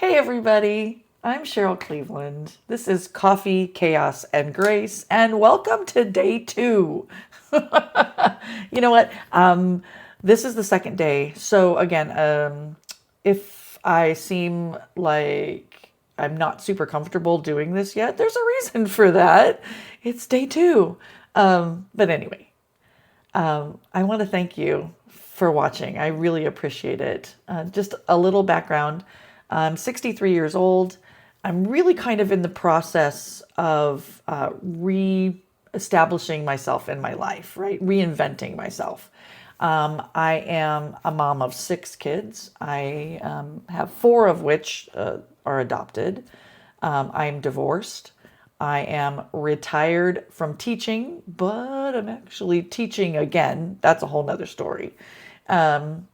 Hey everybody, I'm Cheryl Cleveland. This is Coffee, Chaos, and Grace, and welcome to day 2. You know what? This is the second day. So again, if I seem like I'm not super comfortable doing this yet, there's a reason for that. It's day 2. But anyway, I want to thank you for watching. I really appreciate it. Just a little background. I'm 63 years old. I'm really kind of in the process of re-establishing myself in my life, right? Reinventing myself. I am a mom of 6 kids. I have 4 of which are adopted. I'm divorced. I am retired from teaching, but I'm actually teaching again. That's a whole nother story. And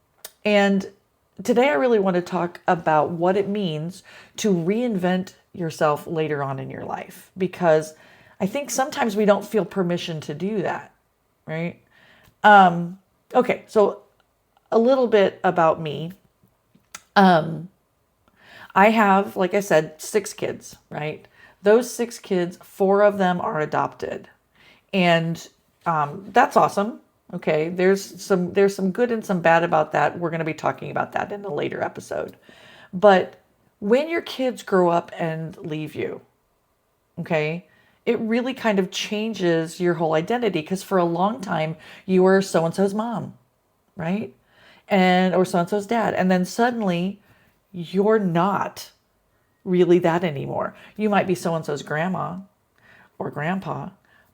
today I really want to talk about what it means to reinvent yourself later on in your life, because I think sometimes we don't feel permission to do that, right? Okay, so a little bit about me. I have, like I said, 6 kids, right? Those 6 kids, 4 of them are adopted. And that's awesome. Okay, there's some good and some bad about that. We're going to be talking about that in a later episode. But when your kids grow up and leave you, okay, it really kind of changes your whole identity, because for a long time you were so and so's mom, right? And or so and so's dad. And then suddenly you're not really that anymore. You might be so and so's grandma or grandpa,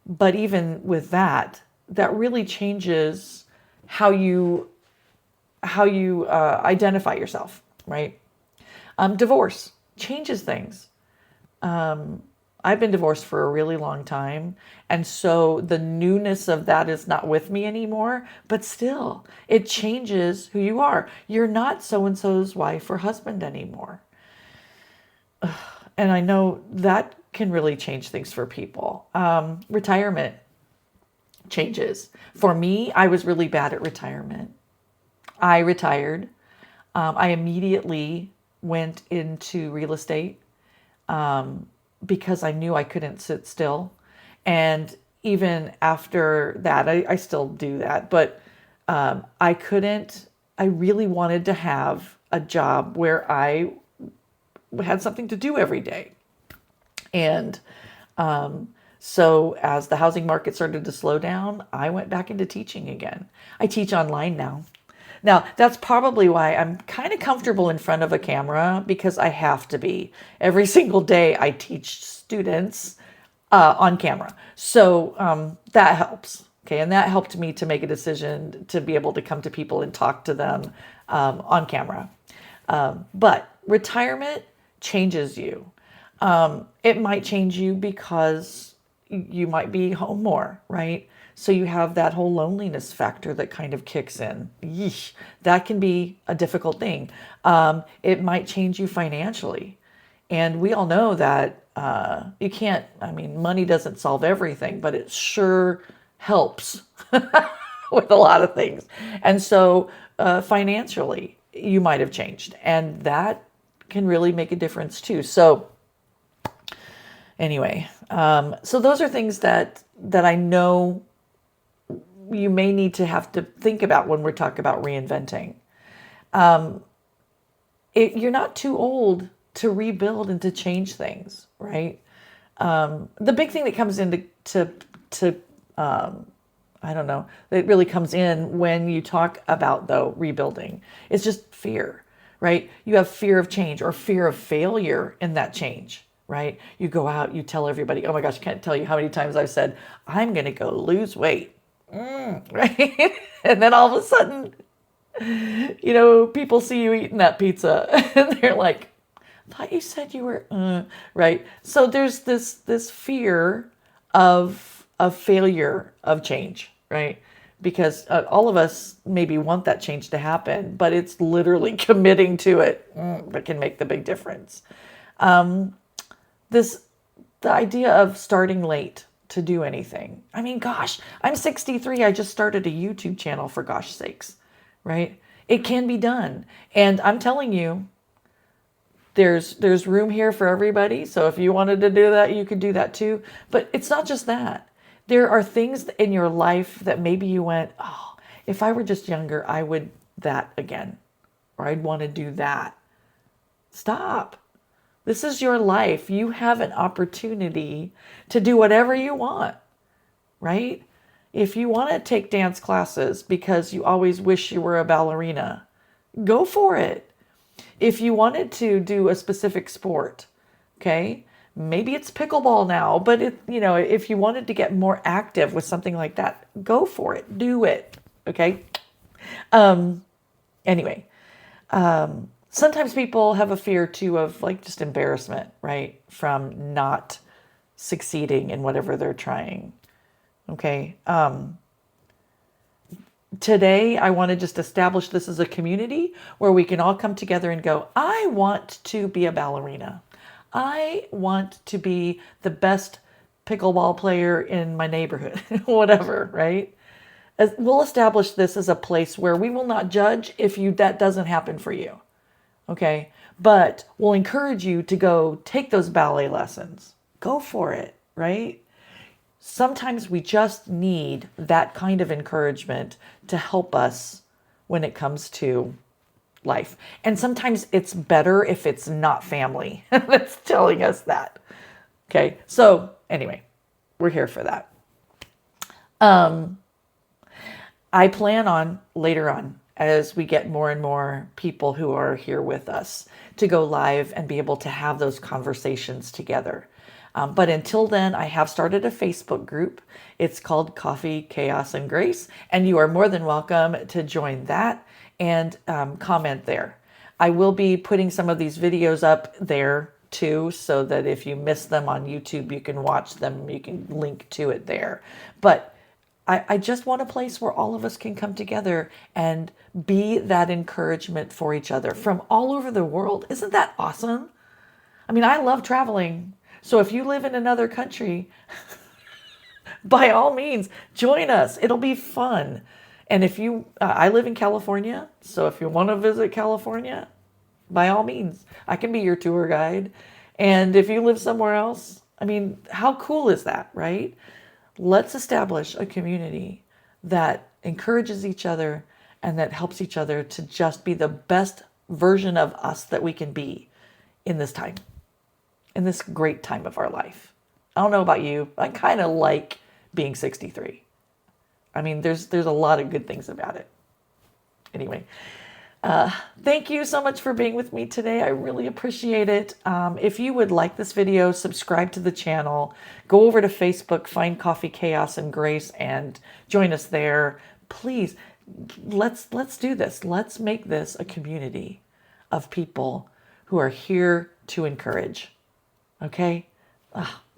but even with that, that really changes how you identify yourself, right? Divorce changes things. I've been divorced for a really long time, and so the newness of that is not with me anymore, but still, it changes who you are. You're not so and so's wife or husband anymore. And I know that can really change things for people. Retirement changes. For me, I was really bad at retirement. I retired. I immediately went into real estate because I knew I couldn't sit still. And even after that, I still do that, but I couldn't, I really wanted to have a job where I had something to do every day. And so as the housing market started to slow down, I went back into teaching again. I teach online now. Now, that's probably why I'm kind of comfortable in front of a camera, because I have to be. Every single day I teach students on camera. So that helps. Okay. And that helped me to make a decision to be able to come to people and talk to them on camera. But retirement changes you. It might change you because you might be home more, right? So you have that whole loneliness factor that kind of kicks in. Yeesh, that can be a difficult thing. It might change you financially. And we all know that you can't, I mean, money doesn't solve everything, but it sure helps with a lot of things. And so financially, you might have changed. And that can really make a difference too. So anyway, so those are things that I know you may need to have to think about when we're talking about reinventing. You're not too old to rebuild and to change things, right? The big thing that comes into I don't know, that really comes in when you talk about, though, rebuilding, is just fear, right? You have fear of change or fear of failure in that change, right? You go out, you tell everybody, oh my gosh, I can't tell you how many times I've said, I'm going to go lose weight, right? And then all of a sudden, people see you eating that pizza and they're like, I thought you said you were, right? So there's this fear of failure of change, right? Because all of us maybe want that change to happen, but it's literally committing to it that can make the big difference. The idea of starting late to do anything. I mean, gosh, I'm 63. I just started a YouTube channel, for gosh sakes, right? It can be done. And I'm telling you, There's room here for everybody. So if you wanted to do that, you could do that too. But it's not just that. There are things in your life that maybe you went, oh, if I were just younger, I would that again, or I'd want to do that. Stop. This is your life. You have an opportunity to do whatever you want, right? If you want to take dance classes because you always wish you were a ballerina, go for it. If you wanted to do a specific sport, okay, maybe it's pickleball now, but if you wanted to get more active with something like that, go for it. Do it. Okay. Anyway, sometimes people have a fear too of like just embarrassment, right? From not succeeding in whatever they're trying. Okay. Today, I want to just establish this as a community where we can all come together and go, I want to be a ballerina. I want to be the best pickleball player in my neighborhood, whatever, right? We'll establish this as a place where we will not judge if that doesn't happen for you. Okay. But we'll encourage you to go take those ballet lessons. Go for it, right? Sometimes we just need that kind of encouragement to help us when it comes to life. And sometimes it's better if it's not family that's telling us that. Okay. So anyway, we're here for that. I plan on later on, as we get more and more people who are here with us, to go live and be able to have those conversations together. But until then, I have started a Facebook group. It's called Coffee, Chaos, and Grace, and you are more than welcome to join that and comment there. I will be putting some of these videos up there too, so that if you miss them on YouTube, you can watch them. You can link to it there. But I just want a place where all of us can come together and be that encouragement for each other from all over the world. Isn't that awesome? I mean, I love traveling. So if you live in another country, by all means, join us. It'll be fun. And if I live in California, so if you want to visit California, by all means, I can be your tour guide. And if you live somewhere else, I mean, how cool is that, right? Let's establish a community that encourages each other and that helps each other to just be the best version of us that we can be in this time. In this great time of our life. I don't know about you. I kind of like being 63. I mean, there's a lot of good things about it. Anyway, thank you so much for being with me today. I really appreciate it. If you would like this video, subscribe to the channel. Go over to Facebook, find Coffee, Chaos, and Grace, and join us there. Please, let's do this. Let's make this a community of people who are here to encourage. Okay.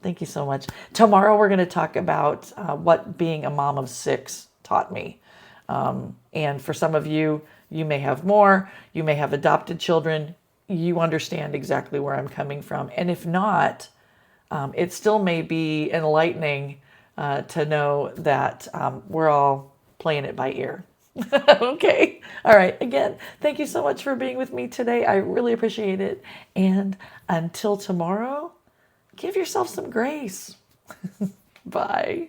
Thank you so much. Tomorrow we're going to talk about what being a mom of 6 taught me. And for some of you, you may have more, you may have adopted children. You understand exactly where I'm coming from. And if not, it still may be enlightening to know that we're all playing it by ear. Okay. All right. Again, thank you so much for being with me today. I really appreciate it. And until tomorrow, give yourself some grace. Bye.